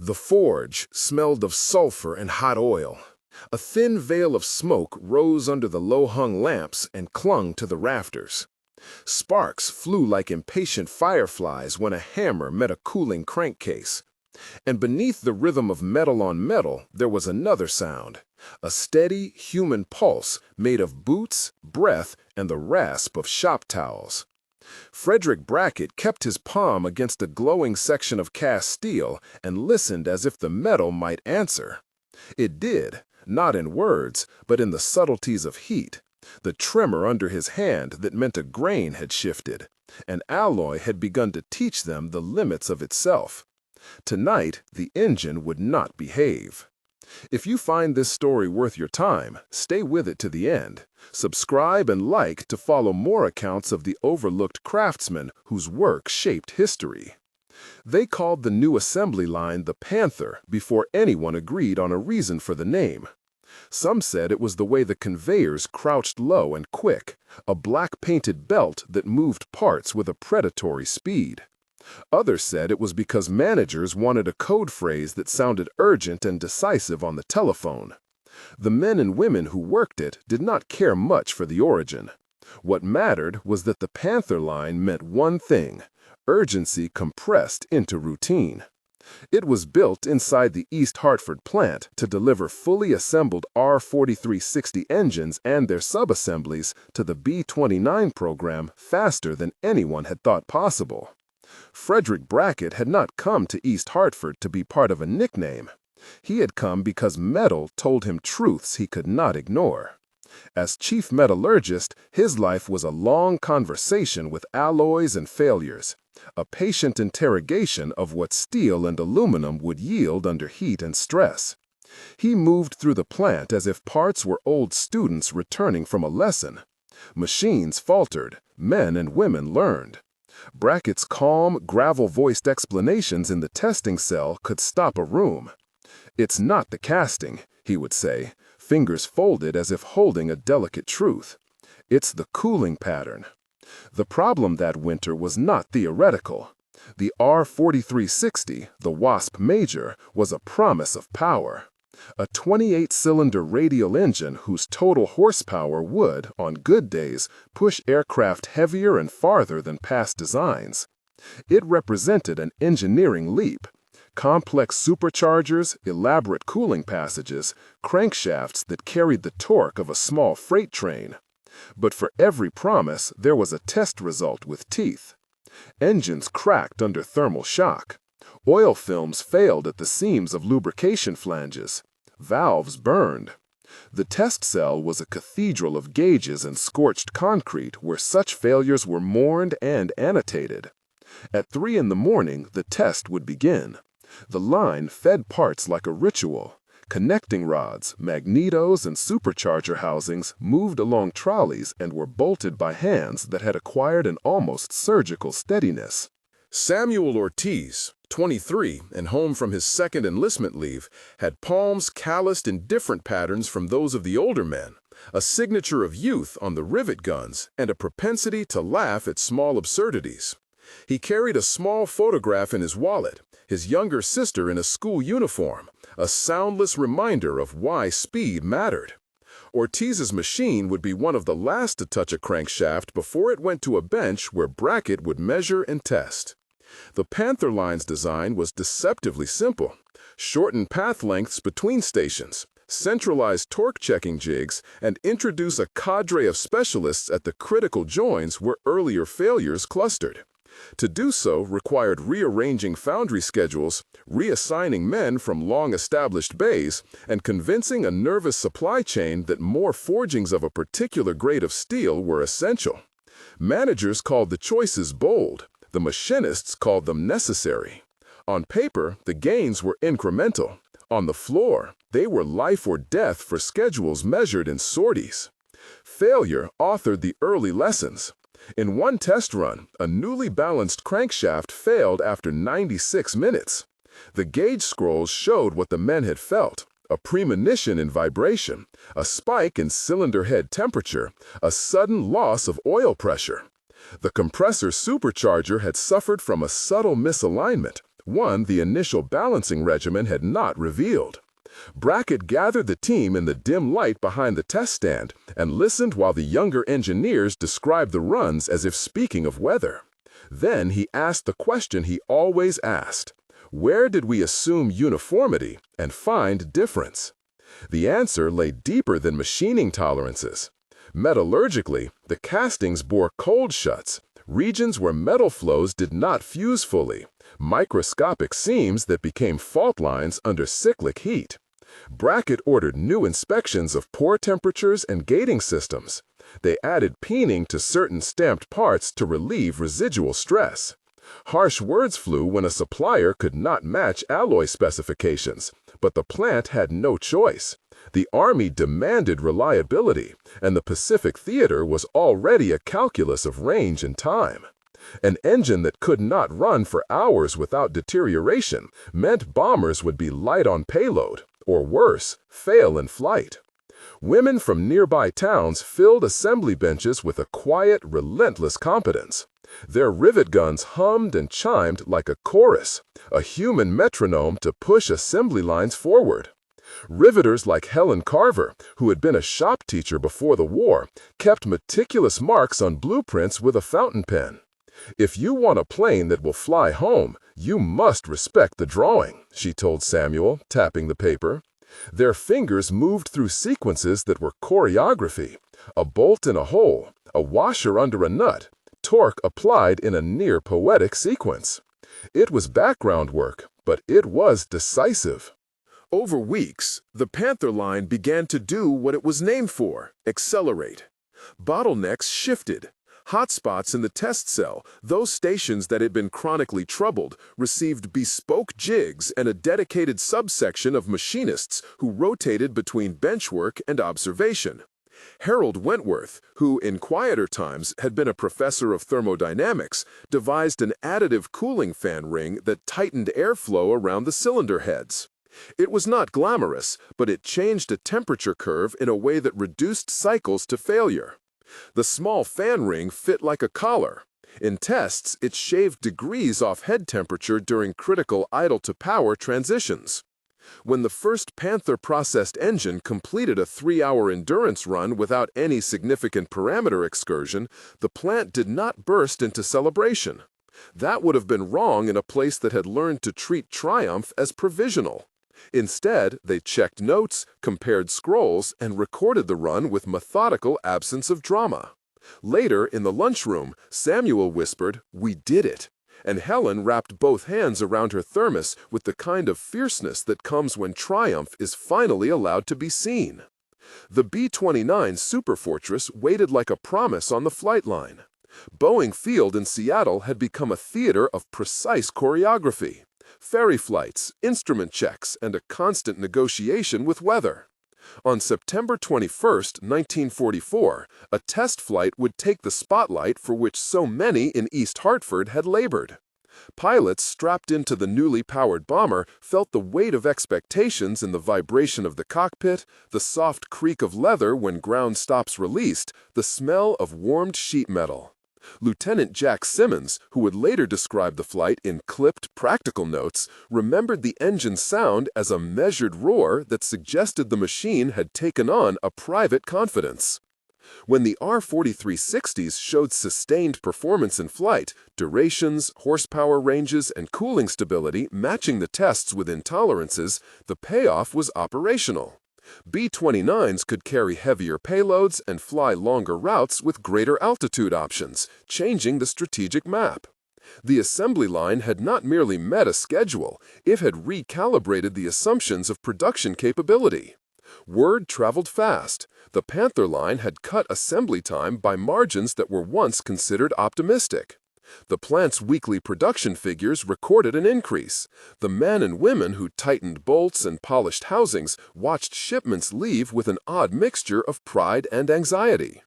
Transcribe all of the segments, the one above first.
The forge smelled of sulfur and hot oil. A thin veil of smoke rose under the low-hung lamps and clung to the rafters. Sparks flew like impatient fireflies when a hammer met a cooling crankcase. And beneath the rhythm of metal on metal, there was another sound, a steady human pulse made of boots, breath, and the rasp of shop towels. Frederick Brackett kept his palm against a glowing section of cast steel and listened as if the metal might answer. It did, not in words, but in the subtleties of heat, the tremor under his hand that meant a grain had shifted. An alloy had begun to teach them the limits of itself. Tonight, the engine would not behave. If you find this story worth your time, stay with it to the end. Subscribe and like to follow more accounts of the overlooked craftsmen whose work shaped history. They called the new assembly line the Panther before anyone agreed on a reason for the name. Some said it was the way the conveyors crouched low and quick, a black-painted belt that moved parts with a predatory speed. Others said it was because managers wanted a code phrase that sounded urgent and decisive on the telephone. The men and women who worked it did not care much for the origin. What mattered was that the Panther line meant one thing: urgency compressed into routine. It was built inside the East Hartford plant to deliver fully assembled R4360 engines and their subassemblies to the B-29 program faster than anyone had thought possible. Frederick Brackett had not come to East Hartford to be part of a nickname. He had come because metal told him truths he could not ignore. As chief metallurgist, his life was a long conversation with alloys and failures, a patient interrogation of what steel and aluminum would yield under heat and stress. He moved through the plant as if parts were old students returning from a lesson. Machines faltered, men and women learned. Brackett's calm, gravel-voiced explanations in the testing cell could stop a room. "It's not the casting," he would say, fingers folded as if holding a delicate truth. "It's the cooling pattern." The problem that winter was not theoretical. The R4360, the Wasp Major, was a promise of power. A 28-cylinder radial engine whose total horsepower would, on good days, push aircraft heavier and farther than past designs. It represented an engineering leap. Complex superchargers, elaborate cooling passages, crankshafts that carried the torque of a small freight train. But for every promise, there was a test result with teeth. Engines cracked under thermal shock. Oil films failed at the seams of lubrication flanges. Valves burned. The test cell was a cathedral of gauges and scorched concrete where such failures were mourned and annotated. At 3 in the morning, the test would begin. The line fed parts like a ritual. Connecting rods, magnetos, and supercharger housings moved along trolleys and were bolted by hands that had acquired an almost surgical steadiness. Samuel Ortiz, 23 and home from his second enlistment leave, had palms calloused in different patterns from those of the older men, a signature of youth on the rivet guns, and a propensity to laugh at small absurdities. He carried a small photograph in his wallet, his younger sister in a school uniform, a soundless reminder of why speed mattered. Ortiz's machine would be one of the last to touch a crankshaft before it went to a bench where Brackett would measure and test. The Panther line's design was deceptively simple. Shorten path lengths between stations, centralize torque checking jigs, and introduce a cadre of specialists at the critical joins where earlier failures clustered. To do so required rearranging foundry schedules, reassigning men from long-established bays, and convincing a nervous supply chain that more forgings of a particular grade of steel were essential. Managers called the choices bold. The machinists called them necessary. On paper, the gains were incremental. On the floor, they were life or death for schedules measured in sorties. Failure authored the early lessons. In one test run, a newly balanced crankshaft failed after 96 minutes. The gauge scrolls showed what the men had felt: a premonition in vibration, a spike in cylinder head temperature, a sudden loss of oil pressure. The compressor supercharger had suffered from a subtle misalignment. one the initial balancing regimen had not revealed. Brackett gathered the team in the dim light behind the test stand and listened while the younger engineers described the runs as if speaking of weather. Then he asked the question he always asked: where did we assume uniformity and find difference? The answer lay deeper than machining tolerances. Metallurgically, the castings bore cold shuts, regions where metal flows did not fuse fully, microscopic seams that became fault lines under cyclic heat. Brackett ordered new inspections of pore temperatures and gating systems. They added peening to certain stamped parts to relieve residual stress. Harsh words flew when a supplier could not match alloy specifications, but the plant had no choice. The Army demanded reliability, and the Pacific Theater was already a calculus of range and time. An engine that could not run for hours without deterioration meant bombers would be light on payload, or worse, fail in flight. Women from nearby towns filled assembly benches with a quiet, relentless competence. Their rivet guns hummed and chimed like a chorus, a human metronome to push assembly lines forward. Riveters like Helen Carver, who had been a shop teacher before the war, kept meticulous marks on blueprints with a fountain pen. "If you want a plane that will fly home, you must respect the drawing," she told Samuel, tapping the paper. Their fingers moved through sequences that were choreography: a bolt in a hole, a washer under a nut, torque applied in a near-poetic sequence. It was background work, but it was decisive. Over weeks, the Panther line began to do what it was named for: accelerate. Bottlenecks shifted. Hotspots in the test cell, those stations that had been chronically troubled, received bespoke jigs and a dedicated subsection of machinists who rotated between benchwork and observation. Harold Wentworth, who in quieter times had been a professor of thermodynamics, devised an additive cooling fan ring that tightened airflow around the cylinder heads. It was not glamorous, but it changed a temperature curve in a way that reduced cycles to failure. The small fan ring fit like a collar. In tests, it shaved degrees off head temperature during critical idle-to-power transitions. When the first Panther processed engine completed a 3-hour endurance run without any significant parameter excursion, the plant did not burst into celebration. That would have been wrong in a place that had learned to treat triumph as provisional. Instead, they checked notes, compared scrolls, and recorded the run with methodical absence of drama. Later, in the lunchroom, Samuel whispered, "We did it," and Helen wrapped both hands around her thermos with the kind of fierceness that comes when triumph is finally allowed to be seen. The B-29 Superfortress waited like a promise on the flight line. Boeing Field in Seattle had become a theater of precise choreography: ferry flights, instrument checks, and a constant negotiation with weather. On September 21, 1944, a test flight would take the spotlight for which so many in East Hartford had labored. Pilots strapped into the newly powered bomber felt the weight of expectations in the vibration of the cockpit, the soft creak of leather when ground stops released, the smell of warmed sheet metal. Lieutenant Jack Simmons, who would later describe the flight in clipped, practical notes, remembered the engine's sound as a measured roar that suggested the machine had taken on a private confidence. When the R-4360s showed sustained performance in flight, durations, horsepower ranges, and cooling stability matching the tests within tolerances, the payoff was operational. B-29s could carry heavier payloads and fly longer routes with greater altitude options, changing the strategic map. The assembly line had not merely met a schedule, it had recalibrated the assumptions of production capability. Word traveled fast. The Panther line had cut assembly time by margins that were once considered optimistic. The plant's weekly production figures recorded an increase. The men and women who tightened bolts and polished housings watched shipments leave with an odd mixture of pride and anxiety.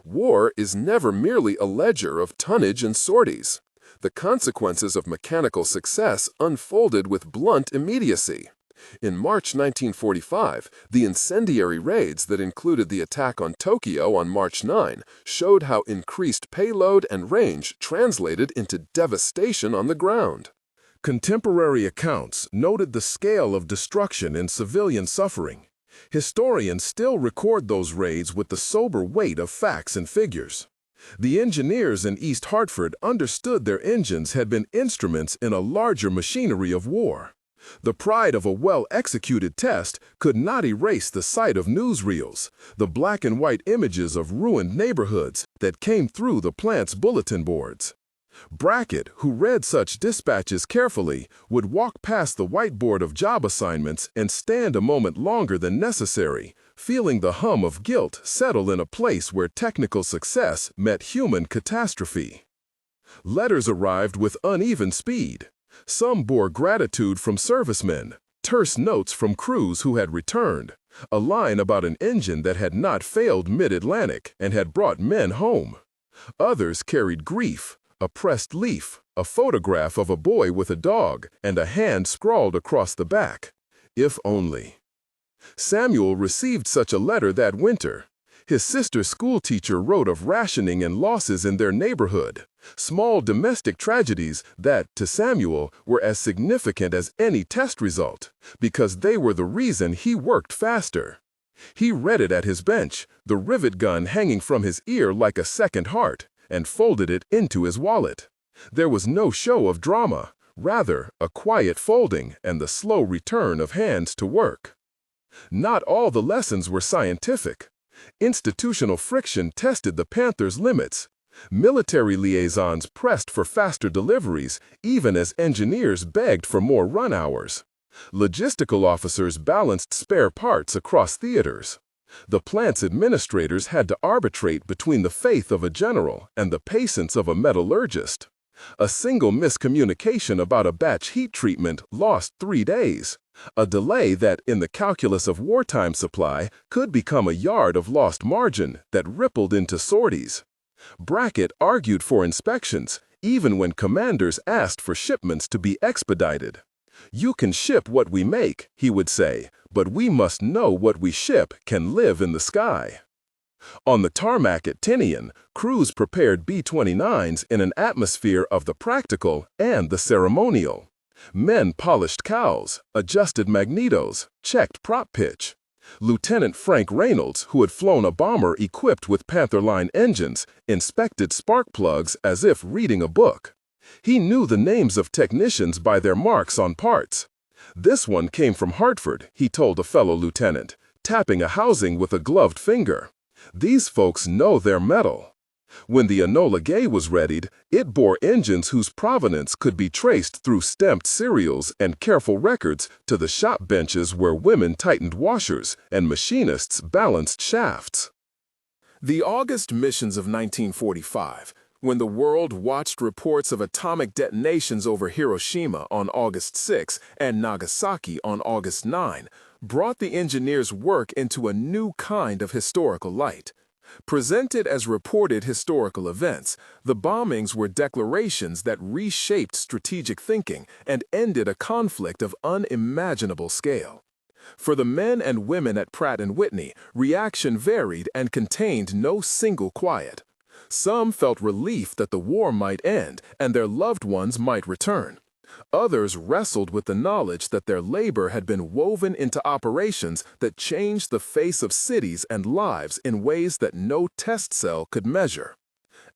War is never merely a ledger of tonnage and sorties. The consequences of mechanical success unfolded with blunt immediacy. In March 1945, the incendiary raids that included the attack on Tokyo on March 9 showed how increased payload and range translated into devastation on the ground. Contemporary accounts noted the scale of destruction and civilian suffering. Historians still record those raids with the sober weight of facts and figures. The engineers in East Hartford understood their engines had been instruments in a larger machinery of war. The pride of a well-executed test could not erase the sight of newsreels, the black and white images of ruined neighborhoods that came through the plant's bulletin boards. Brackett, who read such dispatches carefully, would walk past the whiteboard of job assignments and stand a moment longer than necessary, feeling the hum of guilt settle in a place where technical success met human catastrophe. Letters arrived with uneven speed. Some bore gratitude from servicemen, terse notes from crews who had returned, a line about an engine that had not failed mid-Atlantic and had brought men home. Others carried grief, a pressed leaf, a photograph of a boy with a dog, and a hand scrawled across the back. If only. Samuel received such a letter that winter. His sister's schoolteacher wrote of rationing and losses in their neighborhood, small domestic tragedies that, to Samuel, were as significant as any test result, because they were the reason he worked faster. He read it at his bench, the rivet gun hanging from his ear like a second heart, and folded it into his wallet. There was no show of drama, rather a quiet folding and the slow return of hands to work. Not all the lessons were scientific. Institutional friction tested the Panther's limits. Military liaisons pressed for faster deliveries, even as engineers begged for more run hours. Logistical officers balanced spare parts across theaters. The plant's administrators had to arbitrate between the faith of a general and the patience of a metallurgist. A single miscommunication about a batch heat treatment lost 3 days, a delay that, in the calculus of wartime supply, could become a yard of lost margin that rippled into sorties. Brackett argued for inspections, even when commanders asked for shipments to be expedited. "You can ship what we make," he would say, "but we must know what we ship can live in the sky." On the tarmac at Tinian, crews prepared B-29s in an atmosphere of the practical and the ceremonial. Men polished cowls, adjusted magnetos, checked prop pitch. Lieutenant Frank Reynolds, who had flown a bomber equipped with Panther line engines, inspected spark plugs as if reading a book. He knew the names of technicians by their marks on parts. "This one came from Hartford," he told a fellow lieutenant, tapping a housing with a gloved finger. "These folks know their metal." When the Enola Gay was readied, it bore engines whose provenance could be traced through stamped serials and careful records to the shop benches where women tightened washers and machinists balanced shafts. The August missions of 1945, when the world watched reports of atomic detonations over Hiroshima on August 6 and Nagasaki on August 9, brought the engineers' work into a new kind of historical light. Presented as reported historical events, the bombings were declarations that reshaped strategic thinking and ended a conflict of unimaginable scale. For the men and women at Pratt & Whitney, reaction varied and contained no single quiet. Some felt relief that the war might end and their loved ones might return. Others wrestled with the knowledge that their labor had been woven into operations that changed the face of cities and lives in ways that no test cell could measure.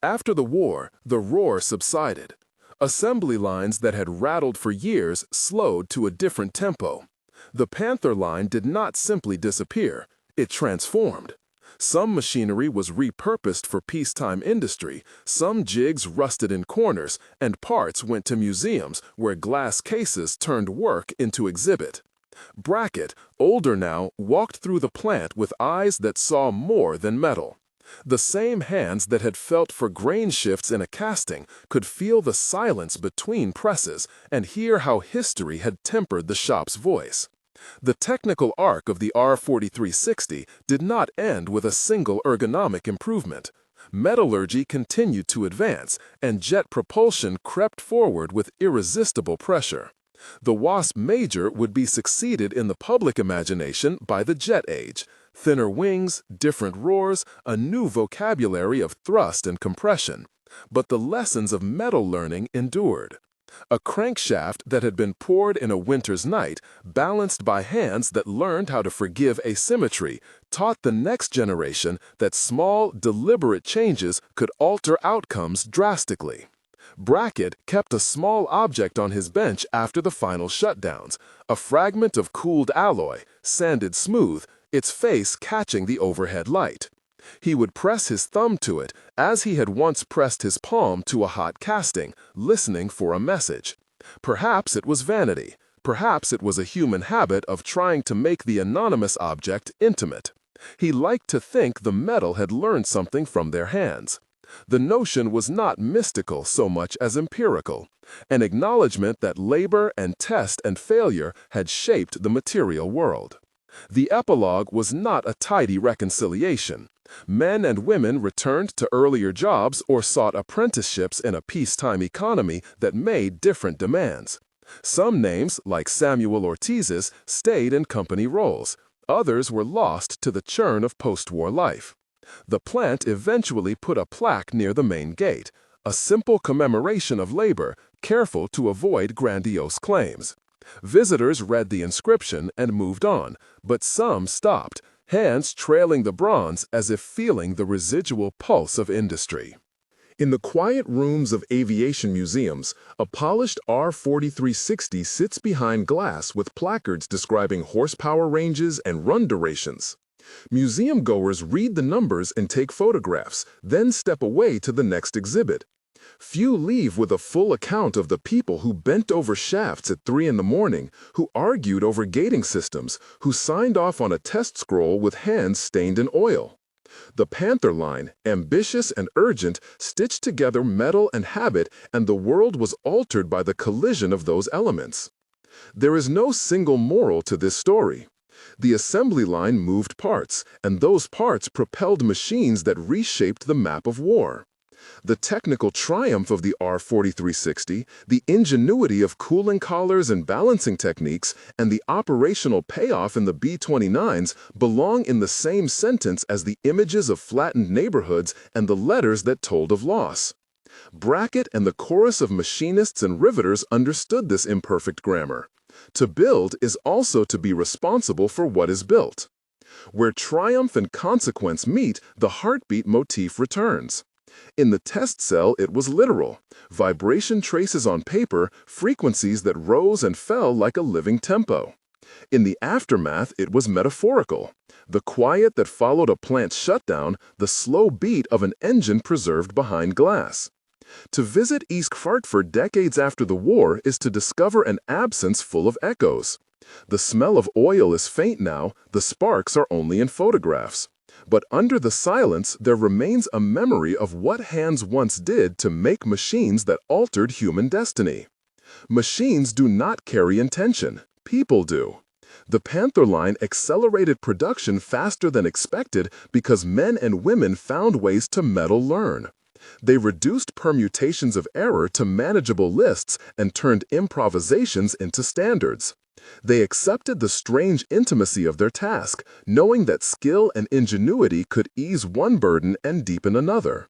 After the war, the roar subsided. Assembly lines that had rattled for years slowed to a different tempo. The Panther line did not simply disappear, it transformed. Some machinery was repurposed for peacetime industry, some jigs rusted in corners, and parts went to museums where glass cases turned work into exhibit. Brackett, older now, walked through the plant with eyes that saw more than metal. The same hands that had felt for grain shifts in a casting could feel the silence between presses and hear how history had tempered the shop's voice. The technical arc of the R-4360 did not end with a single ergonomic improvement. Metallurgy continued to advance, and jet propulsion crept forward with irresistible pressure. The Wasp Major would be succeeded in the public imagination by the jet age. Thinner wings, different roars, a new vocabulary of thrust and compression. But the lessons of metal learning endured. A crankshaft that had been poured in a winter's night, balanced by hands that learned how to forgive asymmetry, taught the next generation that small, deliberate changes could alter outcomes drastically. Brackett kept a small object on his bench after the final shutdowns, a fragment of cooled alloy, sanded smooth, its face catching the overhead light. He would press his thumb to it as he had once pressed his palm to a hot casting, listening for a message. Perhaps it was vanity. Perhaps it was a human habit of trying to make the anonymous object intimate. He liked to think the metal had learned something from their hands. The notion was not mystical so much as empirical, an acknowledgement that labor and test and failure had shaped the material world. The epilogue was not a tidy reconciliation. Men and women returned to earlier jobs or sought apprenticeships in a peacetime economy that made different demands. Some names, like Samuel Ortiz's, stayed in company roles. Others were lost to the churn of post-war life. The plant eventually put a plaque near the main gate, a simple commemoration of labor, careful to avoid grandiose claims. Visitors read the inscription and moved on, but some stopped, hands trailing the bronze as if feeling the residual pulse of industry. In the quiet rooms of aviation museums, a polished R-4360 sits behind glass with placards describing horsepower ranges and run durations. Museum goers read the numbers and take photographs, then step away to the next exhibit. Few leave with a full account of the people who bent over shafts at 3 in the morning, who argued over gating systems, who signed off on a test scroll with hands stained in oil. The Panther line, ambitious and urgent, stitched together metal and habit, and the world was altered by the collision of those elements. There is no single moral to this story. The assembly line moved parts, and those parts propelled machines that reshaped the map of war. The technical triumph of the R-4360, the ingenuity of cooling collars and balancing techniques, and the operational payoff in the B-29s belong in the same sentence as the images of flattened neighborhoods and the letters that told of loss. Brackett and the chorus of machinists and riveters understood this imperfect grammar. To build is also to be responsible for what is built. Where triumph and consequence meet, the heartbeat motif returns. In the test cell, it was literal. Vibration traces on paper, frequencies that rose and fell like a living tempo. In the aftermath, it was metaphorical. The quiet that followed a plant shutdown, the slow beat of an engine preserved behind glass. To visit East Hartford decades after the war is to discover an absence full of echoes. The smell of oil is faint now, the sparks are only in photographs. But under the silence, there remains a memory of what hands once did to make machines that altered human destiny. Machines do not carry intention. People do. The Panther line accelerated production faster than expected because men and women found ways to metal learn. They reduced permutations of error to manageable lists and turned improvisations into standards. They accepted the strange intimacy of their task, knowing that skill and ingenuity could ease one burden and deepen another.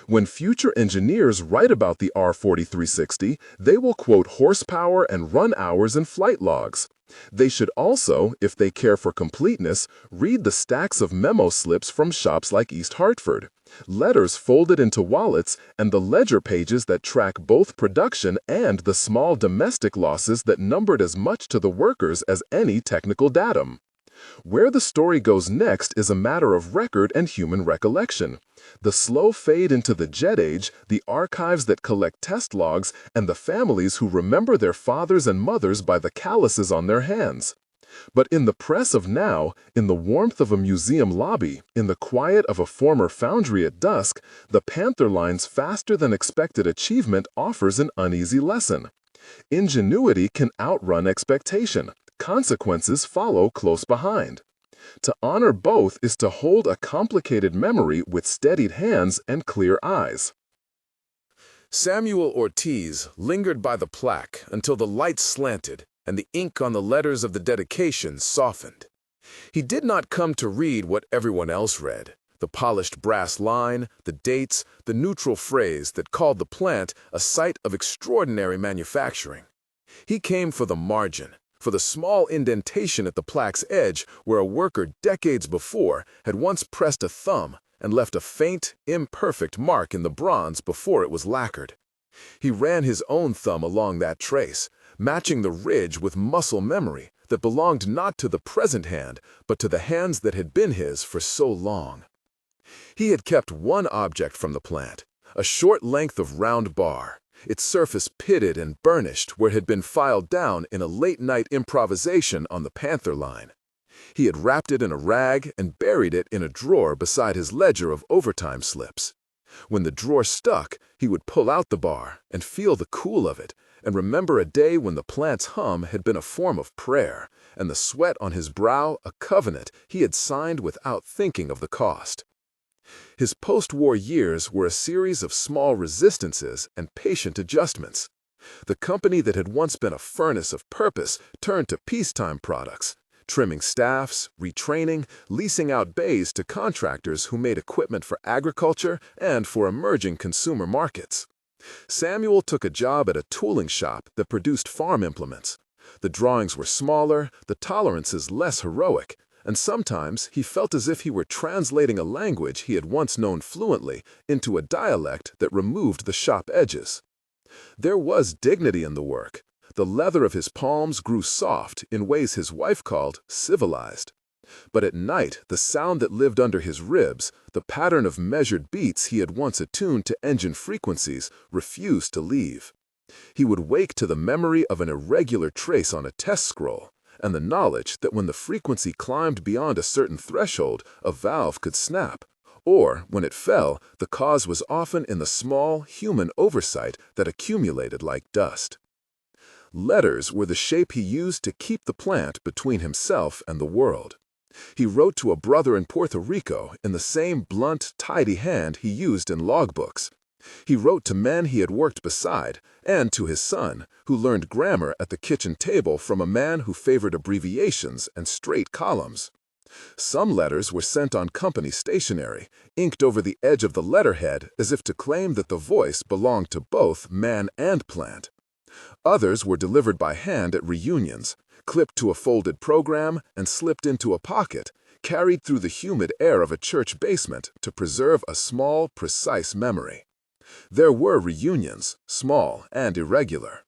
When future engineers write about the R-4360, they will quote horsepower and run hours in flight logs. They should also, if they care for completeness, read the stacks of memo slips from shops like East Hartford, letters folded into wallets, and the ledger pages that track both production and the small domestic losses that numbered as much to the workers as any technical datum. Where the story goes next is a matter of record and human recollection. The slow fade into the jet age, the archives that collect test logs, and the families who remember their fathers and mothers by the calluses on their hands. But in the press of now, in the warmth of a museum lobby, in the quiet of a former foundry at dusk, the Panther line's faster-than-expected achievement offers an uneasy lesson. Ingenuity can outrun expectation. Consequences follow close behind. To honor both is to hold a complicated memory with steadied hands and clear eyes. Samuel Ortiz lingered by the plaque until the light slanted and the ink on the letters of the dedication softened. He did not come to read what everyone else read, The polished brass line, the dates, the neutral phrase that called the plant a site of extraordinary manufacturing. He came for the margin, for the small indentation at the plaque's edge where a worker decades before had once pressed a thumb and left a faint, imperfect mark in the bronze before it was lacquered. He ran his own thumb along that trace, matching the ridge with muscle memory that belonged not to the present hand, but to the hands that had been his for so long. He had kept one object from the plant, a short length of round bar, its surface pitted and burnished where it had been filed down in a late-night improvisation on the Panther line. He had wrapped it in a rag and buried it in a drawer beside his ledger of overtime slips. When the drawer stuck, he would pull out the bar and feel the cool of it, and remember a day when the plant's hum had been a form of prayer, and the sweat on his brow a covenant he had signed without thinking of the cost. His post-war years were a series of small resistances and patient adjustments. The company that had once been a furnace of purpose turned to peacetime products, trimming staffs, retraining, leasing out bays to contractors who made equipment for agriculture and for emerging consumer markets. Samuel took a job at a tooling shop that produced farm implements. The drawings were smaller, the tolerances less heroic, and sometimes he felt as if he were translating a language he had once known fluently into a dialect that removed the sharp edges. There was dignity in the work. The leather of his palms grew soft in ways his wife called civilized. But at night, the sound that lived under his ribs, the pattern of measured beats he had once attuned to engine frequencies, refused to leave. He would wake to the memory of an irregular trace on a test scroll, and the knowledge that when the frequency climbed beyond a certain threshold, a valve could snap, or, when it fell, the cause was often in the small, human oversight that accumulated like dust. Letters were the shape he used to keep the plant between himself and the world. He wrote to a brother in Puerto Rico in the same blunt, tidy hand he used in logbooks. He wrote to men he had worked beside, and to his son, who learned grammar at the kitchen table from a man who favored abbreviations and straight columns. Some letters were sent on company stationery, inked over the edge of the letterhead as if to claim that the voice belonged to both man and plant. Others were delivered by hand at reunions, clipped to a folded program and slipped into a pocket, carried through the humid air of a church basement to preserve a small, precise memory. There were reunions, small and irregular.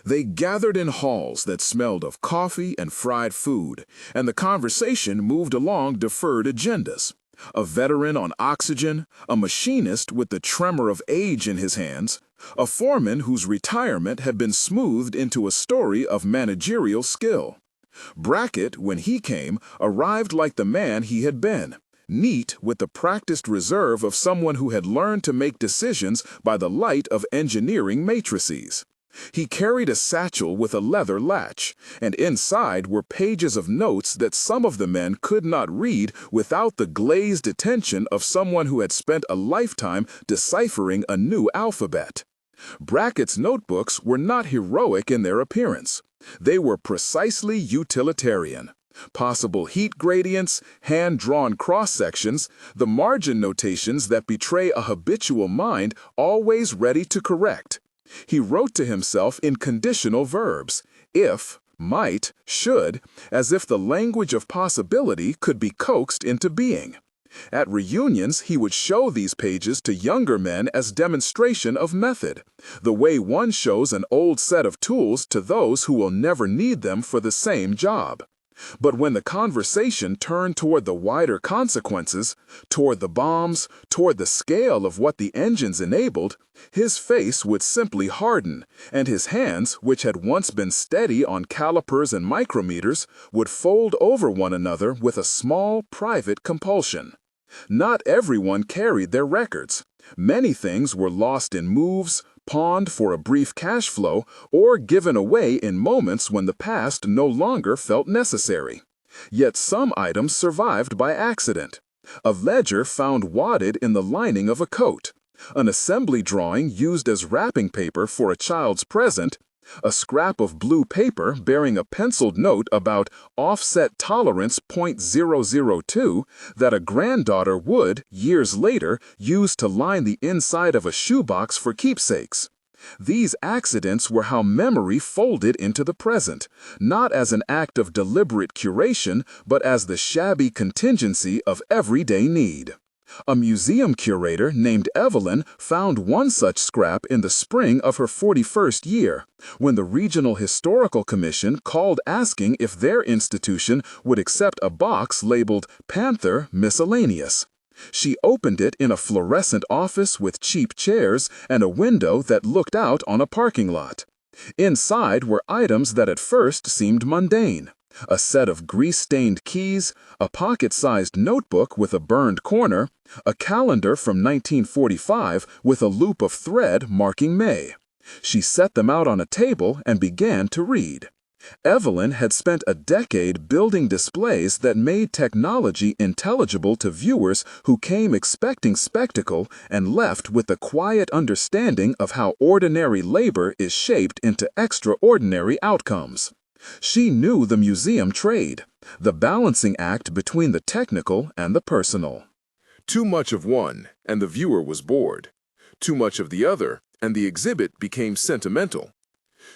They gathered in halls that smelled of coffee and fried food, and the conversation moved along deferred agendas. A veteran on oxygen, a machinist with the tremor of age in his hands, a foreman whose retirement had been smoothed into a story of managerial skill. Brackett, when he came, arrived like the man he had been, neat with the practiced reserve of someone who had learned to make decisions by the light of engineering matrices. He carried a satchel with a leather latch, and inside were pages of notes that some of the men could not read without the glazed attention of someone who had spent a lifetime deciphering a new alphabet. Brackett's notebooks were not heroic in their appearance. They were precisely utilitarian. Possible heat gradients, hand-drawn cross-sections, the margin notations that betray a habitual mind always ready to correct. He wrote to himself in conditional verbs, if, might, should, as if the language of possibility could be coaxed into being. At reunions, he would show these pages to younger men as demonstration of method, the way one shows an old set of tools to those who will never need them for the same job. But when the conversation turned toward the wider consequences, toward the bombs, toward the scale of what the engines enabled, his face would simply harden, and his hands, which had once been steady on calipers and micrometers, would fold over one another with a small, private compulsion. Not everyone carried their records. Many things were lost in moves, pawned for a brief cash flow, or given away in moments when the past no longer felt necessary. Yet some items survived by accident. A ledger found wadded in the lining of a coat, an assembly drawing used as wrapping paper for a child's present, A scrap of blue paper bearing a penciled note about offset tolerance .002 that a granddaughter would, years later, use to line the inside of a shoebox for keepsakes. These accidents were how memory folded into the present, not as an act of deliberate curation, but as the shabby contingency of everyday need. A museum curator named Evelyn found one such scrap in the spring of her 41st year, when the Regional Historical Commission called asking if their institution would accept a box labeled Panther Miscellaneous. She opened it in a fluorescent office with cheap chairs and a window that looked out on a parking lot. Inside were items that at first seemed mundane. A set of grease-stained keys, a pocket-sized notebook with a burned corner, a calendar from 1945 with a loop of thread marking May. She set them out on a table and began to read. Evelyn had spent a decade building displays that made technology intelligible to viewers who came expecting spectacle and left with a quiet understanding of how ordinary labor is shaped into extraordinary outcomes. She knew the museum trade, the balancing act between the technical and the personal. Too much of one, and the viewer was bored. Too much of the other, and the exhibit became sentimental.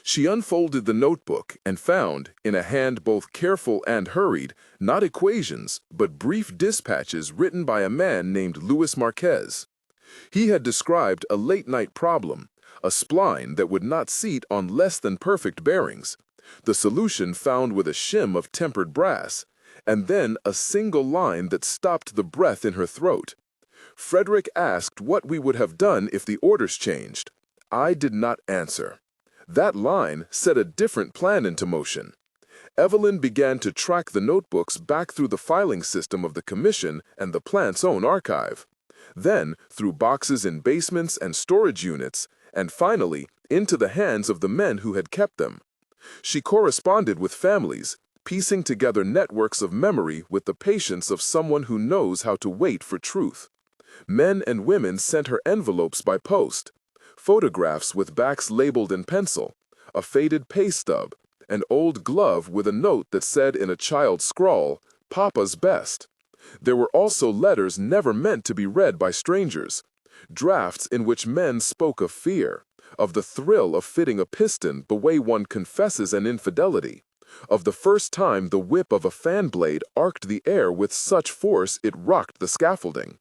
She unfolded the notebook and found, in a hand both careful and hurried, not equations, but brief dispatches written by a man named Louis Marquez. He had described a late-night problem, a spline that would not seat on less than perfect bearings, the solution found with a shim of tempered brass, and then a single line that stopped the breath in her throat. Frederick asked what we would have done if the orders changed. I did not answer. That line set a different plan into motion. Evelyn began to track the notebooks back through the filing system of the commission and the plant's own archive. Then, through boxes in basements and storage units, and finally, into the hands of the men who had kept them. She corresponded with families, piecing together networks of memory with the patience of someone who knows how to wait for truth. Men and women sent her envelopes by post, photographs with backs labeled in pencil, a faded pay stub, an old glove with a note that said in a child's scrawl, "Papa's best." There were also letters never meant to be read by strangers, drafts in which men spoke of fear, of the thrill of fitting a piston the way one confesses an infidelity, of the first time the whip of a fan blade arced the air with such force it rocked the scaffolding.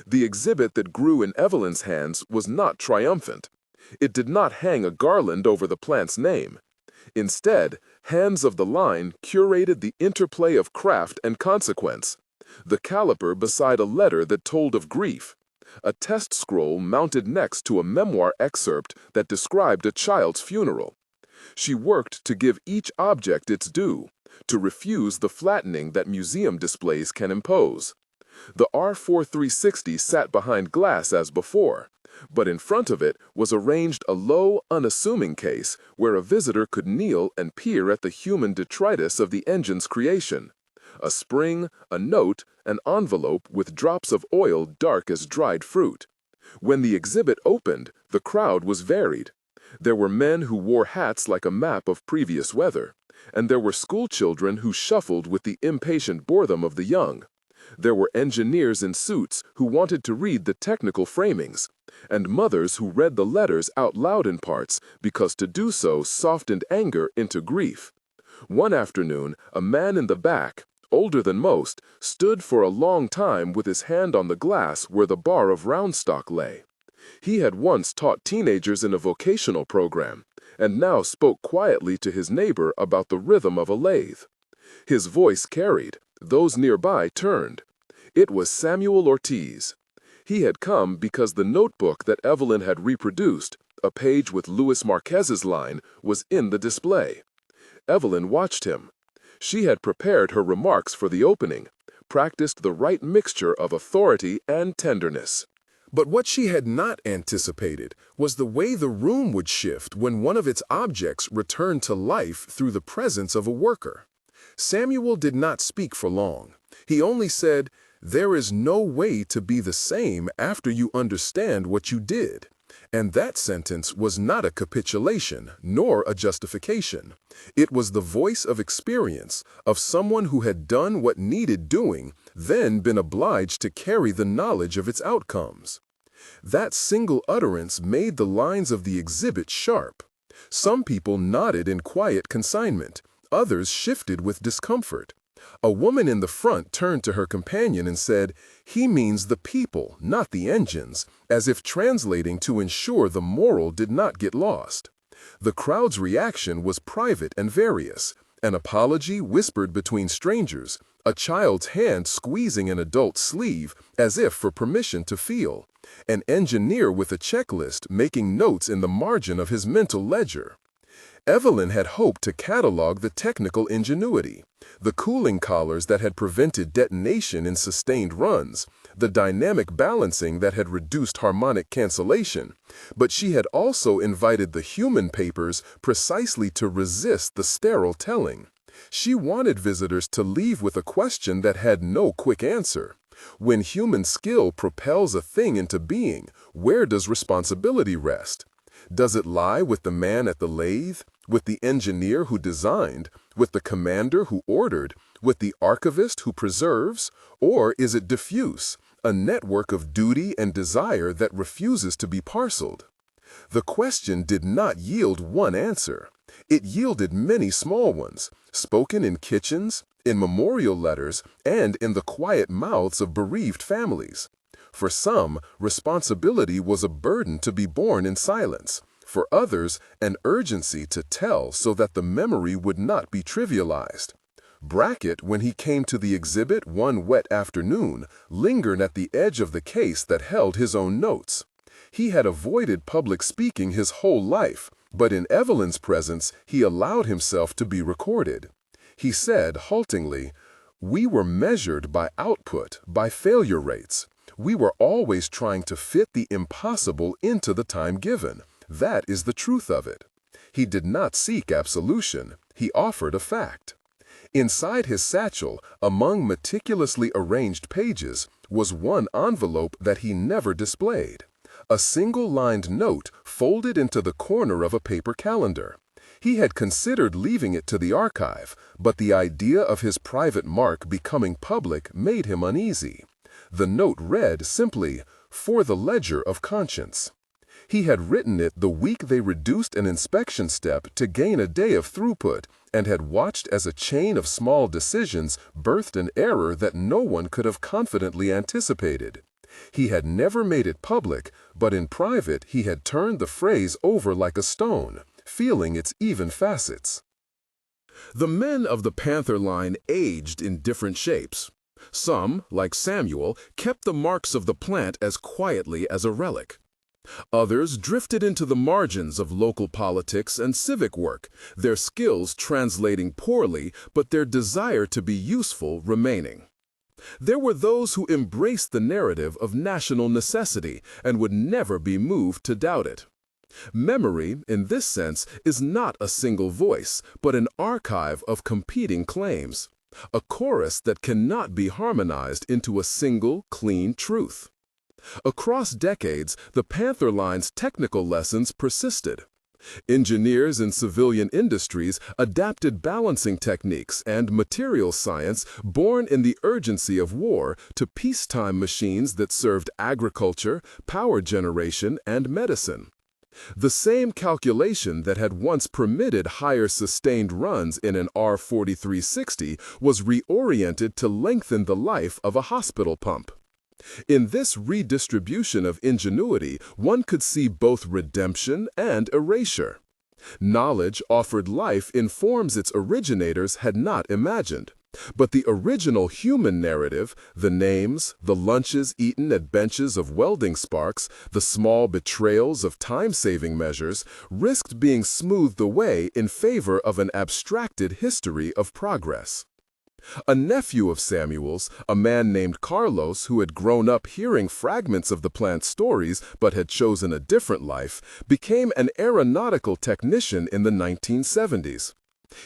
The exhibit that grew in Evelyn's hands was not triumphant. It did not hang a garland over the plant's name. Instead, hands of the line curated the interplay of craft and consequence, the caliper beside a letter that told of grief, a test scroll mounted next to a memoir excerpt that described a child's funeral. She worked to give each object its due, to refuse the flattening that museum displays can impose. The R4360 sat behind glass as before, but in front of it was arranged a low, unassuming case where a visitor could kneel and peer at the human detritus of the engine's creation. A spring, a note, an envelope with drops of oil dark as dried fruit. When the exhibit opened, the crowd was varied. There were men who wore hats like a map of previous weather, and there were schoolchildren who shuffled with the impatient boredom of the young. There were engineers in suits who wanted to read the technical framings, and mothers who read the letters out loud in parts because to do so softened anger into grief. One afternoon, a man in the back, older than most, stood for a long time with his hand on the glass where the bar of roundstock lay. He had once taught teenagers in a vocational program, and now spoke quietly to his neighbor about the rhythm of a lathe. His voice carried. Those nearby turned. It was Samuel Ortiz. He had come because the notebook that Evelyn had reproduced, a page with Louis Marquez's line, was in the display. Evelyn watched him. She had prepared her remarks for the opening, practiced the right mixture of authority and tenderness. But what she had not anticipated was the way the room would shift when one of its objects returned to life through the presence of a worker. Samuel did not speak for long. He only said, "There is no way to be the same after you understand what you did. And that sentence was not a capitulation, nor a justification. It was the voice of experience, of someone who had done what needed doing, then been obliged to carry the knowledge of its outcomes. That single utterance made the lines of the exhibit sharp. Some people nodded in quiet consignment, others shifted with discomfort. A woman in the front turned to her companion and said, "He means the people, not the engines," as if translating to ensure the moral did not get lost. The crowd's reaction was private and various. An apology whispered between strangers, a child's hand squeezing an adult's sleeve as if for permission to feel, an engineer with a checklist making notes in the margin of his mental ledger. Evelyn had hoped to catalog the technical ingenuity, the cooling collars that had prevented detonation in sustained runs, the dynamic balancing that had reduced harmonic cancellation, but she had also invited the human papers precisely to resist the sterile telling. She wanted visitors to leave with a question that had no quick answer. When human skill propels a thing into being, where does responsibility rest? Does it lie with the man at the lathe, with the engineer who designed, with the commander who ordered, with the archivist who preserves, or is it diffuse, a network of duty and desire that refuses to be parceled? The question did not yield one answer. It yielded many small ones, spoken in kitchens, in memorial letters, and in the quiet mouths of bereaved families. For some, responsibility was a burden to be borne in silence. For others, an urgency to tell so that the memory would not be trivialized. Brackett, when he came to the exhibit one wet afternoon, lingered at the edge of the case that held his own notes. He had avoided public speaking his whole life, but in Evelyn's presence he allowed himself to be recorded. He said haltingly, "We were measured by output, by failure rates. We were always trying to fit the impossible into the time given. That is the truth of it." He did not seek absolution. He offered a fact. Inside his satchel, among meticulously arranged pages, was one envelope that he never displayed. A single-lined note folded into the corner of a paper calendar. He had considered leaving it to the archive, but the idea of his private mark becoming public made him uneasy. The note read simply, "For the ledger of conscience." He had written it the week they reduced an inspection step to gain a day of throughput, and had watched as a chain of small decisions birthed an error that no one could have confidently anticipated. He had never made it public, but in private he had turned the phrase over like a stone, feeling its even facets. The men of the Panther line aged in different shapes. Some, like Samuel, kept the marks of the plant as quietly as a relic. Others drifted into the margins of local politics and civic work, their skills translating poorly, but their desire to be useful remaining. There were those who embraced the narrative of national necessity and would never be moved to doubt it. Memory, in this sense, is not a single voice, but an archive of competing claims, a chorus that cannot be harmonized into a single, clean truth. Across decades, the Panther line's technical lessons persisted. Engineers in civilian industries adapted balancing techniques and materials science born in the urgency of war to peacetime machines that served agriculture, power generation, and medicine. The same calculation that had once permitted higher sustained runs in an R4360 was reoriented to lengthen the life of a hospital pump. In this redistribution of ingenuity, one could see both redemption and erasure. Knowledge offered life in forms its originators had not imagined. But the original human narrative, the names, the lunches eaten at benches of welding sparks, the small betrayals of time-saving measures, risked being smoothed away in favor of an abstracted history of progress. A nephew of Samuel's, a man named Carlos who had grown up hearing fragments of the plant's stories but had chosen a different life, became an aeronautical technician in the 1970s.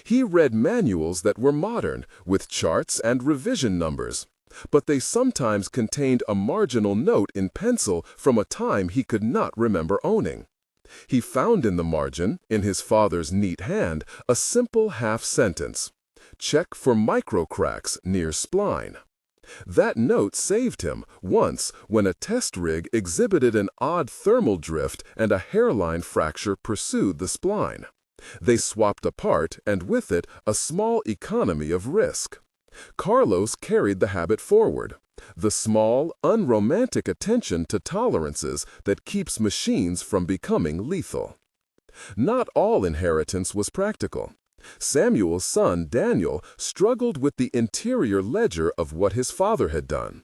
He read manuals that were modern, with charts and revision numbers. but they sometimes contained a marginal note in pencil from a time he could not remember owning. He found in the margin, in his father's neat hand, a simple half-sentence: "Check for microcracks near spline." That note saved him once when a test rig exhibited an odd thermal drift and a hairline fracture pursued the spline. They swapped a part, and with it, a small economy of risk. Carlos carried the habit forward, the small, unromantic attention to tolerances that keeps machines from becoming lethal. Not all inheritance was practical. Samuel's son, Daniel, struggled with the interior ledger of what his father had done.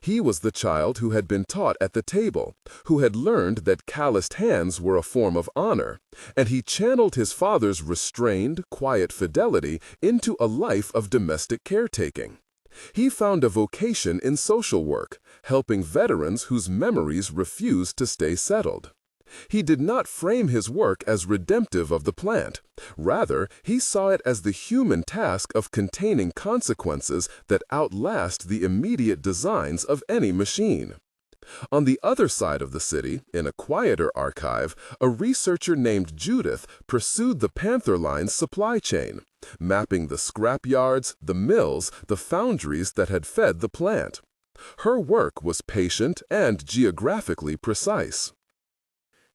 He was the child who had been taught at the table, who had learned that calloused hands were a form of honor, and he channeled his father's restrained, quiet fidelity into a life of domestic caretaking. He found a vocation in social work, helping veterans whose memories refused to stay settled. He did not frame his work as redemptive of the plant. Rather, he saw it as the human task of containing consequences that outlast the immediate designs of any machine. On the other side of the city, in a quieter archive, a researcher named Judith pursued the Panther line's supply chain, mapping the scrap yards, the mills, the foundries that had fed the plant. Her work was patient and geographically precise.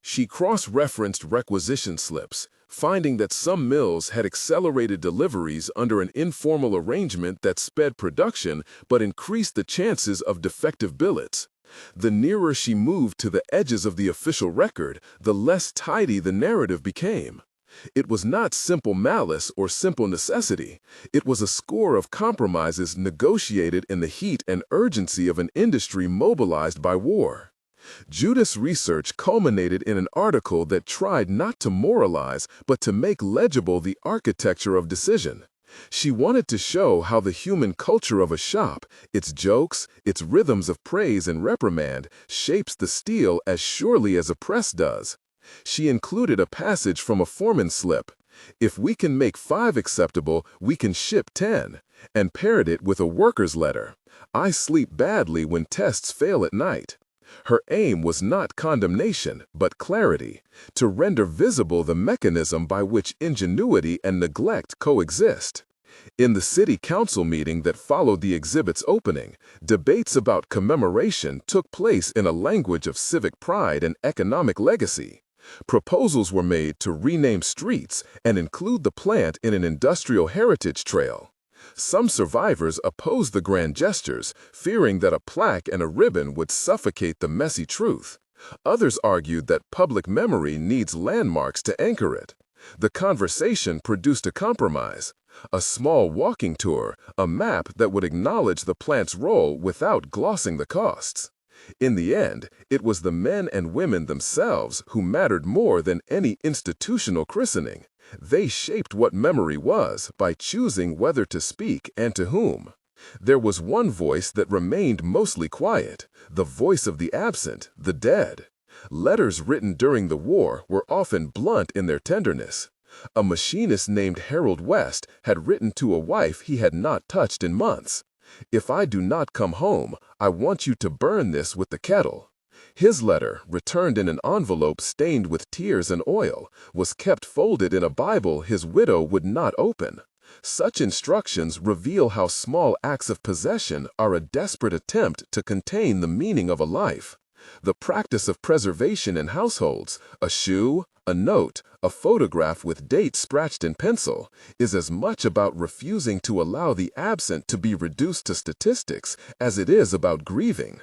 She cross-referenced requisition slips, finding that some mills had accelerated deliveries under an informal arrangement that sped production but increased the chances of defective billets. The nearer she moved to the edges of the official record, the less tidy the narrative became. It was not simple malice or simple necessity. It was a score of compromises negotiated in the heat and urgency of an industry mobilized by war. Judith's research culminated in an article that tried not to moralize but to make legible the architecture of decision. She wanted to show how the human culture of a shop, its jokes, its rhythms of praise and reprimand, shapes the steel as surely as a press does. She included a passage from a foreman's slip: "If we can make 5 acceptable, we can ship 10, and paired it with a worker's letter: "I sleep badly when tests fail at night." Her aim was not condemnation, but clarity, to render visible the mechanism by which ingenuity and neglect coexist. In the city council meeting that followed the exhibit's opening, debates about commemoration took place in a language of civic pride and economic legacy. Proposals were made to rename streets and include the plant in an industrial heritage trail. Some survivors opposed the grand gestures, fearing that a plaque and a ribbon would suffocate the messy truth. Others argued that public memory needs landmarks to anchor it. The conversation produced a compromise: a small walking tour, a map that would acknowledge the plant's role without glossing the costs. In the end, it was the men and women themselves who mattered more than any institutional christening. They shaped what memory was by choosing whether to speak and to whom. There was one voice that remained mostly quiet, the voice of the absent, the dead. Letters written during the war were often blunt in their tenderness. A machinist named Harold West had written to a wife he had not touched in months: "If I do not come home, I want you to burn this with the kettle." His letter, returned in an envelope stained with tears and oil, was kept folded in a Bible his widow would not open. Such instructions reveal how small acts of possession are a desperate attempt to contain the meaning of a life. The practice of preservation in households, a shoe, a note, a photograph with dates scratched in pencil, is as much about refusing to allow the absent to be reduced to statistics as it is about grieving.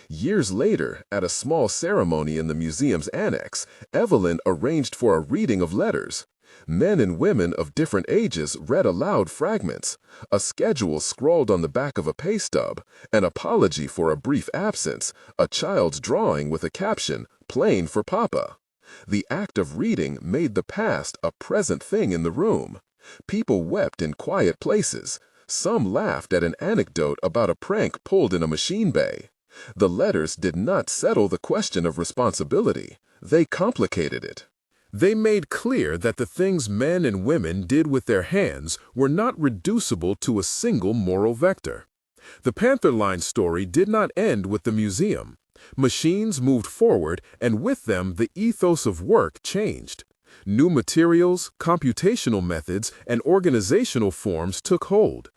Years later, at a small ceremony in the museum's annex, Evelyn arranged for a reading of letters. Men and women of different ages read aloud fragments: a schedule scrawled on the back of a pay stub, an apology for a brief absence, a child's drawing with a caption, "Plain for Papa." The act of reading made the past a present thing in the room. People wept in quiet places. Some laughed at an anecdote about a prank pulled in a machine bay. The letters did not settle the question of responsibility. They complicated it. They made clear that the things men and women did with their hands were not reducible to a single moral vector. The Panther line story did not end with the museum. Machines moved forward, and with them the ethos of work changed. New materials, computational methods, and organizational forms took hold.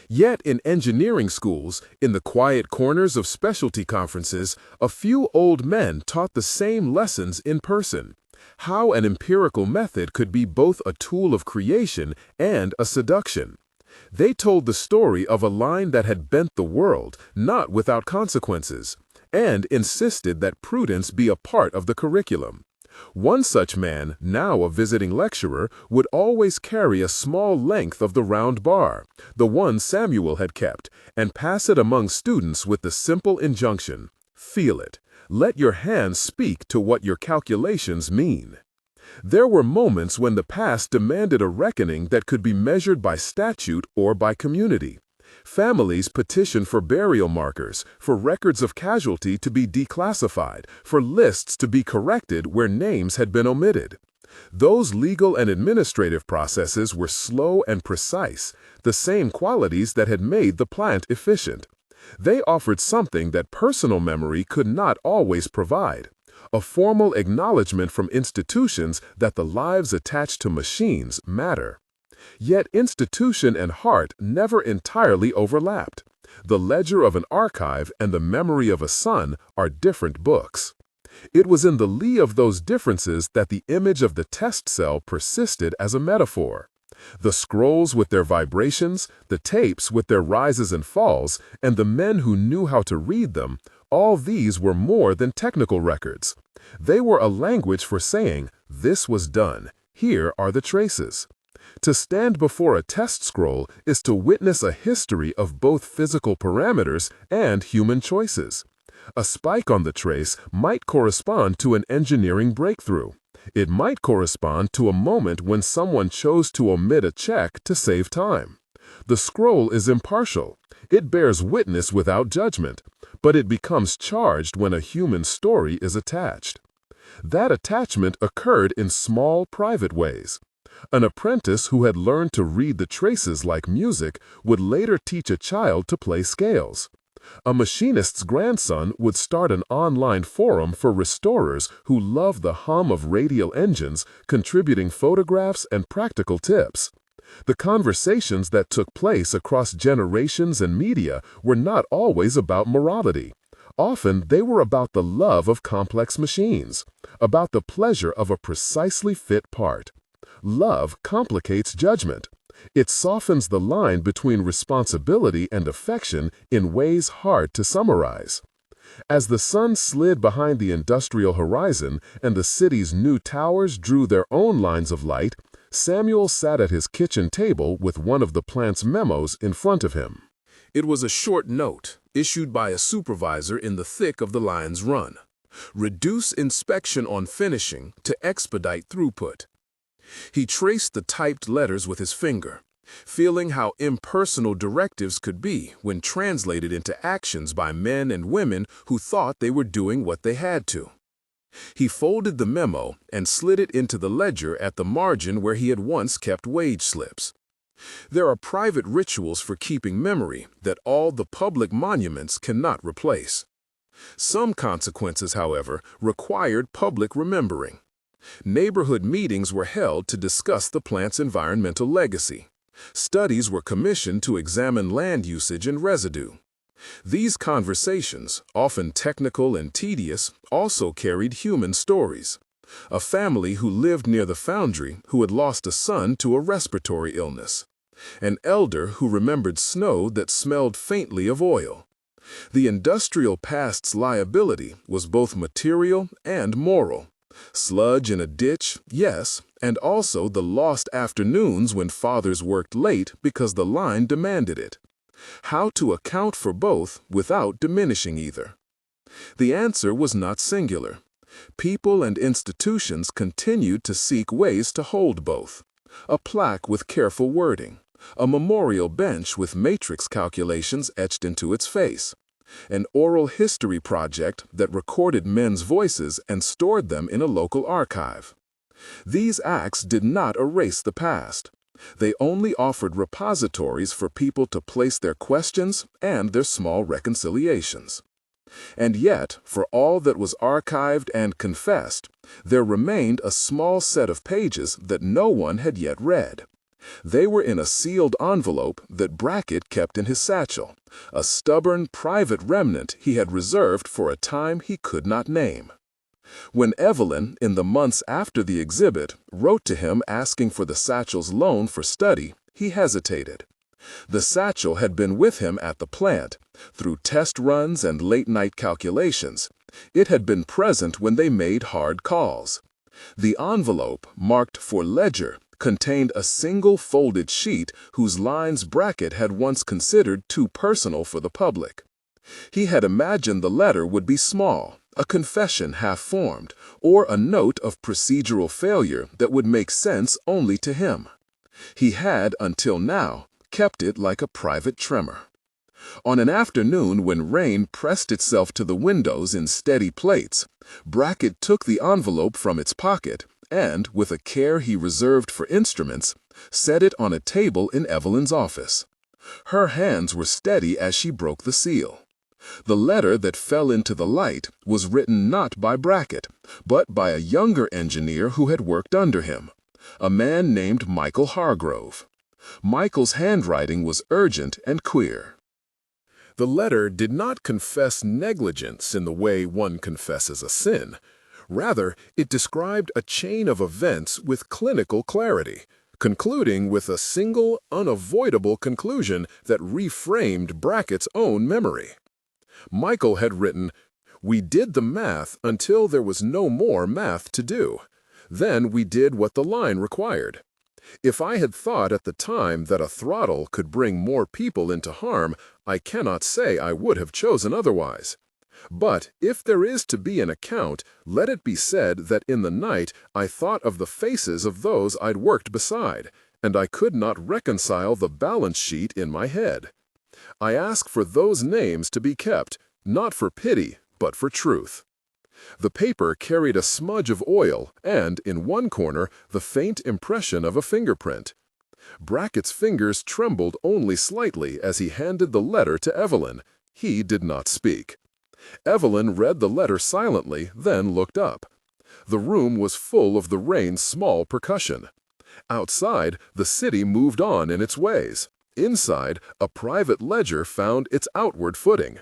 Yet in engineering schools, in the quiet corners of specialty conferences, a few old men taught the same lessons in person. How an empirical method could be both a tool of creation and a seduction. They told the story of a line that had bent the world, not without consequences, and insisted that prudence be a part of the curriculum. One such man, now a visiting lecturer, would always carry a small length of the round bar, the one Samuel had kept, and pass it among students with the simple injunction, "Feel it. Let your hands speak to what your calculations mean." There were moments when the past demanded a reckoning that could be measured by statute or by community. Families petitioned for burial markers, for records of casualty to be declassified, for lists to be corrected where names had been omitted. Those legal and administrative processes were slow and precise, the same qualities that had made the plant efficient. They offered something that personal memory could not always provide: a formal acknowledgement from institutions that the lives attached to machines matter. Yet institution and heart never entirely overlapped. The ledger of an archive and the memory of a son are different books. It was in the lee of those differences that the image of the test cell persisted as a metaphor. The scrolls with their vibrations, the tapes with their rises and falls, and the men who knew how to read them, all these were more than technical records. They were a language for saying, "This was done. Here are the traces." To stand before a test scroll is to witness a history of both physical parameters and human choices. A spike on the trace might correspond to an engineering breakthrough. It might correspond to a moment when someone chose to omit a check to save time. The scroll is impartial. It bears witness without judgment, but it becomes charged when a human story is attached. That attachment occurred in small, private ways. An apprentice who had learned to read the traces like music would later teach a child to play scales. A machinist's grandson would start an online forum for restorers who loved the hum of radial engines, contributing photographs and practical tips. The conversations that took place across generations and media were not always about morality. Often they were about the love of complex machines, about the pleasure of a precisely fit part. Love complicates judgment. It softens the line between responsibility and affection in ways hard to summarize. As the sun slid behind the industrial horizon and the city's new towers drew their own lines of light, Samuel sat at his kitchen table with one of the plant's memos in front of him. It was a short note, issued by a supervisor in the thick of the line's run. Reduce inspection on finishing to expedite throughput. He traced the typed letters with his finger, feeling how impersonal directives could be when translated into actions by men and women who thought they were doing what they had to. He folded the memo and slid it into the ledger at the margin where he had once kept wage slips. There are private rituals for keeping memory that all the public monuments cannot replace. Some consequences, however, required public remembering. Neighborhood meetings were held to discuss the plant's environmental legacy. Studies were commissioned to examine land usage and residue. These conversations, often technical and tedious, also carried human stories. A family who lived near the foundry who had lost a son to a respiratory illness. An elder who remembered snow that smelled faintly of oil. The industrial past's liability was both material and moral. Sludge in a ditch, yes, and also the lost afternoons when fathers worked late because the line demanded it. How to account for both without diminishing either? The answer was not singular. People and institutions continued to seek ways to hold both. A plaque with careful wording. A memorial bench with matrix calculations etched into its face. An oral history project that recorded men's voices and stored them in a local archive. These acts did not erase the past. They only offered repositories for people to place their questions and their small reconciliations. And yet, for all that was archived and confessed, there remained a small set of pages that no one had yet read. They were in a sealed envelope that Brackett kept in his satchel, a stubborn private remnant he had reserved for a time he could not name. When Evelyn, in the months after the exhibit, wrote to him asking for the satchel's loan for study, he hesitated. The satchel had been with him at the plant, through test runs and late-night calculations. It had been present when they made hard calls. The envelope, marked for ledger, contained a single folded sheet whose lines Brackett had once considered too personal for the public. He had imagined the letter would be small, a confession half-formed, or a note of procedural failure that would make sense only to him. He had, until now, kept it like a private tremor. On an afternoon when rain pressed itself to the windows in steady plates, Brackett took the envelope from its pocket and, with a care he reserved for instruments, set it on a table in Evelyn's office. Her hands were steady as she broke the seal. The letter that fell into the light was written not by Brackett, but by a younger engineer who had worked under him, a man named Michael Hargrove. Michael's handwriting was urgent and queer. The letter did not confess negligence in the way one confesses a sin. Rather, it described a chain of events with clinical clarity, concluding with a single, unavoidable conclusion that reframed Brackett's own memory. Michael had written, "We did the math until there was no more math to do. Then we did what the line required. If I had thought at the time that a throttle could bring more people into harm, I cannot say I would have chosen otherwise. But if there is to be an account, let it be said that in the night I thought of the faces of those I'd worked beside, and I could not reconcile the balance sheet in my head. I ask for those names to be kept, not for pity, but for truth." The paper carried a smudge of oil and, in one corner, the faint impression of a fingerprint. Brackett's fingers trembled only slightly as he handed the letter to Evelyn. He did not speak. Evelyn read the letter silently, then looked up. The room was full of the rain's small percussion. Outside, the city moved on in its ways. Inside, a private ledger found its outward footing.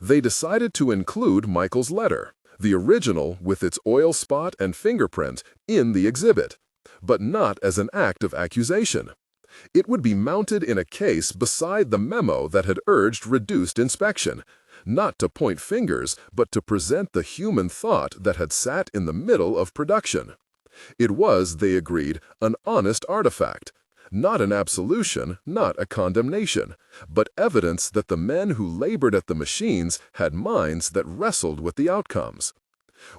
They decided to include Michael's letter, the original with its oil spot and fingerprint, in the exhibit, but not as an act of accusation. It would be mounted in a case beside the memo that had urged reduced inspection, not to point fingers, but to present the human thought that had sat in the middle of production. It was, they agreed, an honest artifact, not an absolution, not a condemnation, but evidence that the men who labored at the machines had minds that wrestled with the outcomes.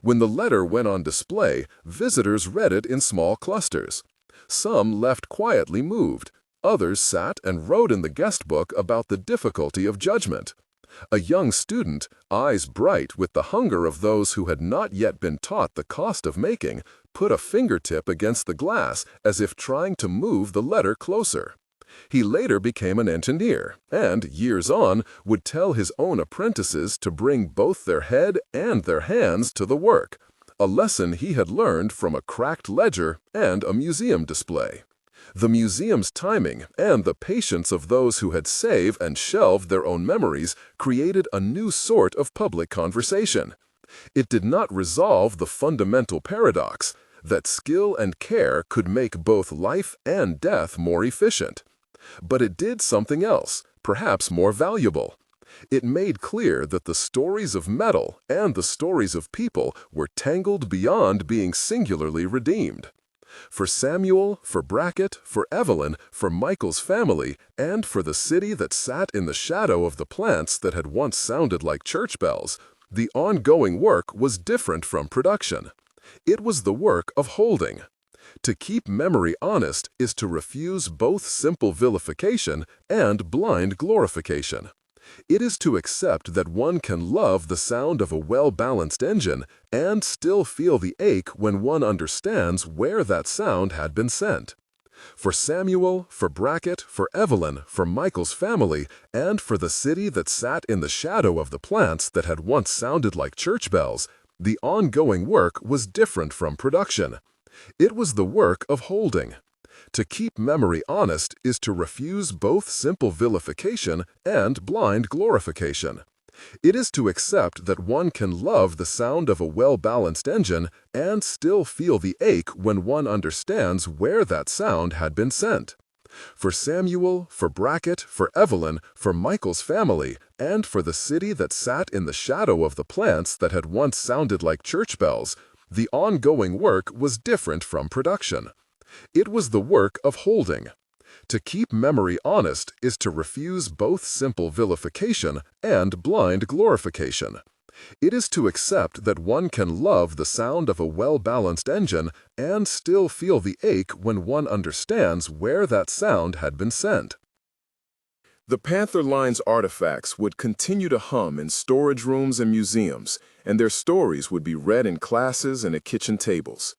When the letter went on display, visitors read it in small clusters. Some left quietly moved. Others sat and wrote in the guest book about the difficulty of judgment. A young student, eyes bright with the hunger of those who had not yet been taught the cost of making, put a fingertip against the glass as if trying to move the letter closer. He later became an engineer and, years on, would tell his own apprentices to bring both their head and their hands to the work, a lesson he had learned from a cracked ledger and a museum display. The museum's timing and the patience of those who had saved and shelved their own memories created a new sort of public conversation. It did not resolve the fundamental paradox that skill and care could make both life and death more efficient. But it did something else, perhaps more valuable. It made clear that the stories of metal and the stories of people were tangled beyond being singularly redeemed. For Samuel, for Brackett, for Evelyn, for Michael's family, and for the city that sat in the shadow of the plants that had once sounded like church bells, the ongoing work was different from production. It was the work of holding. To keep memory honest is to refuse both simple vilification and blind glorification. It is to accept that one can love the sound of a well-balanced engine and still feel the ache when one understands where that sound had been sent. For Samuel, for Brackett, for Evelyn, for Michael's family, and for the city that sat in the shadow of the plants that had once sounded like church bells, the ongoing work was different from production. It was the work of holding. To keep memory honest is to refuse both simple vilification and blind glorification. It is to accept that one can love the sound of a well-balanced engine and still feel the ache when one understands where that sound had been sent. For Samuel, for Brackett, for Evelyn, for Michael's family, and for the city that sat in the shadow of the plants that had once sounded like church bells, the ongoing work was different from production. It was the work of holding. To keep memory honest is to refuse both simple vilification and blind glorification. It is to accept that one can love the sound of a well-balanced engine and still feel the ache when one understands where that sound had been sent. The Panther line's artifacts would continue to hum in storage rooms and museums, and their stories would be read in classes and at kitchen tables.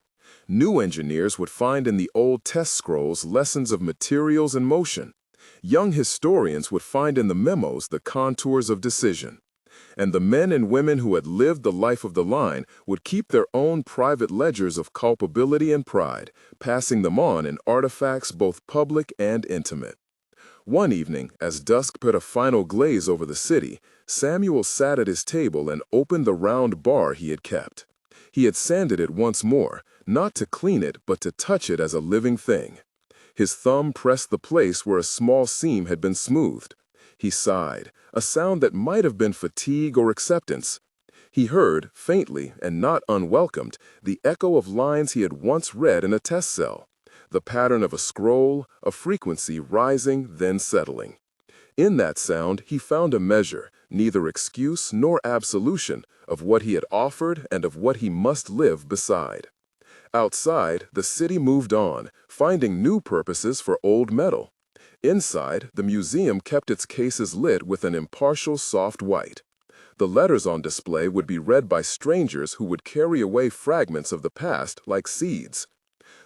New engineers would find in the old test scrolls lessons of materials and motion. Young historians would find in the memos the contours of decision. And the men and women who had lived the life of the line would keep their own private ledgers of culpability and pride, passing them on in artifacts both public and intimate. One evening, as dusk put a final glaze over the city, Samuel sat at his table and opened the round bar he had kept. He had sanded it once more, not to clean it, but to touch it as a living thing. His thumb pressed the place where a small seam had been smoothed. He sighed, a sound that might have been fatigue or acceptance. He heard, faintly and not unwelcomed, the echo of lines he had once read in a test cell, the pattern of a scroll, a frequency rising, then settling. In that sound he found a measure, neither excuse nor absolution, of what he had offered and of what he must live beside. Outside, the city moved on, finding new purposes for old metal. Inside, the museum kept its cases lit with an impartial soft white. The letters on display would be read by strangers who would carry away fragments of the past like seeds.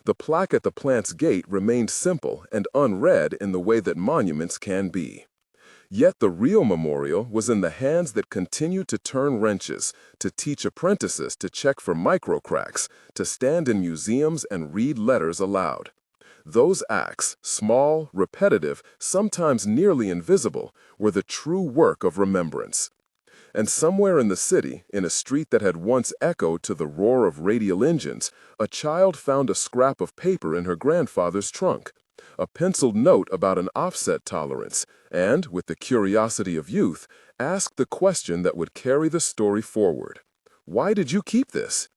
The plaque at the plant's gate remained simple and unread in the way that monuments can be. Yet the real memorial was in the hands that continued to turn wrenches, to teach apprentices to check for microcracks, to stand in museums and read letters aloud. Those acts, small, repetitive, sometimes nearly invisible, were the true work of remembrance. And somewhere in the city, in a street that had once echoed to the roar of radial engines, a child found a scrap of paper in her grandfather's trunk, a penciled note about an offset tolerance, and, with the curiosity of youth, asked the question that would carry the story forward. "Why did you keep this?"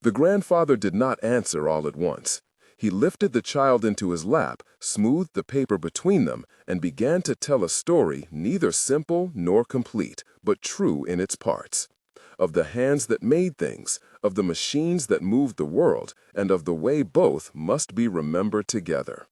The grandfather did not answer all at once. He lifted the child into his lap, smoothed the paper between them, and began to tell a story neither simple nor complete, but true in its parts. Of the hands that made things, of the machines that moved the world, and of the way both must be remembered together.